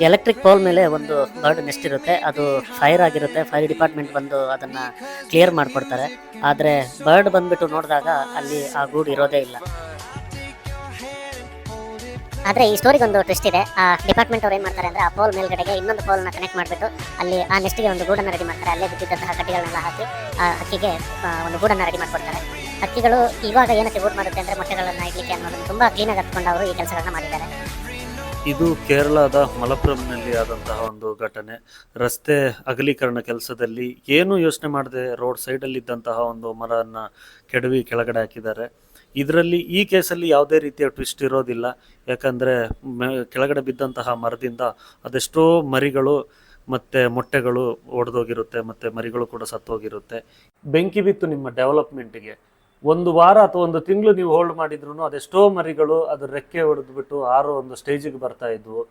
Electric pole ಮೇಲೆ ಒಂದು bird nest ಇರುತ್ತೆ. ಅದು ಫೈರ್ ಆಗಿರುತ್ತೆ. ಫೈರ್ ಡಿಪಾರ್ಟ್ಮೆಂಟ್ ಬಂದು ಅದನ್ನ ಕ್ಲಿಯರ್ ಮಾಡ್ಕೊಡ್ತಾರೆ. ಆದ್ರೆ ಬರ್ಡ್ ಬಂದ್ಬಿಟ್ಟು ನೋಡಿದಾಗ ಅಲ್ಲಿ ಆ ಗೂಡು ಇರೋದೇ ಇಲ್ಲ. ಆದ್ರೆ ಈ ಸ್ಟೋರಿಗೆ ಒಂದು ಟ್ವಿಸ್ಟ್ ಇದೆ. ಆ ಡಿಪಾರ್ಟ್ಮೆಂಟ್ ಅವ್ರು ಏನ್ ಮಾಡ್ತಾರೆ ಅಂದ್ರೆ, ಆ ಪೋಲ್ ಮೇಲ್ಗಡೆಗೆ ಇನ್ನೊಂದು ಪೋಲ್ ನ ಕನೆಕ್ಟ್ ಮಾಡಿಬಿಟ್ಟು ಅಲ್ಲಿ ಆ ನೆಸ್ಟ್ಗೆ ಒಂದು ಗೂಡನ್ನ ರೆಡಿ ಮಾಡ್ತಾರೆ. ಅಲ್ಲೇ ಬಿದ್ದಿದ್ದಂತಹ ಕಡ್ಡಿಗಳನ್ನೆಲ್ಲ ಹಾಕಿ ಆ ಹಕ್ಕಿಗೆ ಒಂದು ಗೂಡನ್ನ ರೆಡಿ ಮಾಡ್ಕೊಡ್ತಾರೆ. ಹಕ್ಕಿಗಳು ಇವಾಗ ಏನಕ್ಕೆ ಗೂಡು ಮಾಡುತ್ತೆ ಅಂದ್ರೆ ಮೊಟ್ಟೆಗಳನ್ನ ಇಡ್ಲಿಕ್ಕೆ ಅನ್ನೋದನ್ನ ತುಂಬಾ ಕ್ಲೀನ್ ಆಗಿ ಹತ್ಕೊಂಡು ಅವರು ಈ ಕೆಲಸಗಳನ್ನ ಮಾಡಿದ್ದಾರೆ. ಇದು ಕೇರಳದ ಮಲಪ್ಪುರಂನಲ್ಲಿ ಆದಂತಹ ಒಂದು ಘಟನೆ. ರಸ್ತೆ ಅಗಲೀಕರಣ ಕೆಲಸದಲ್ಲಿ ಏನು ಯೋಚನೆ ಮಾಡದೆ ರೋಡ್ ಸೈಡಲ್ಲಿ ಇದ್ದಂತಹ ಒಂದು ಮರವನ್ನು ಕೆಡವಿ ಕೆಳಗಡೆ ಹಾಕಿದ್ದಾರೆ. ಇದರಲ್ಲಿ ಈ ಕೇಸಲ್ಲಿ ಯಾವುದೇ ರೀತಿಯ ಟ್ವಿಸ್ಟ್ ಇರೋದಿಲ್ಲ. ಯಾಕಂದರೆ ಕೆಳಗಡೆ ಬಿದ್ದಂತಹ ಮರದಿಂದ ಅದೆಷ್ಟೋ ಮರಿಗಳು ಮತ್ತು ಮೊಟ್ಟೆಗಳು ಒಡೆದೋಗಿರುತ್ತೆ, ಮತ್ತು ಮರಿಗಳು ಕೂಡ ಸತ್ತೋಗಿರುತ್ತೆ. ಬೆಂಕಿ ಬಿತ್ತು ನಿಮ್ಮ ಡೆವಲಪ್ಮೆಂಟಿಗೆ. ಒಂದು ವಾರ ಅಥವಾ ಒಂದು ತಿಂಗಳು ನೀವು ಹೋಲ್ಡ್ ಮಾಡಿದ್ರು ಅದೆಷ್ಟೋ ಮರಿಗಳು ಅದು ರೆಕ್ಕೆ ಹೊಡೆದ್ಬಿಟ್ಟು ಆರೋ ಒಂದು ಸ್ಟೇಜಿಗೆ ಬರ್ತಾ ಇದ್ವು.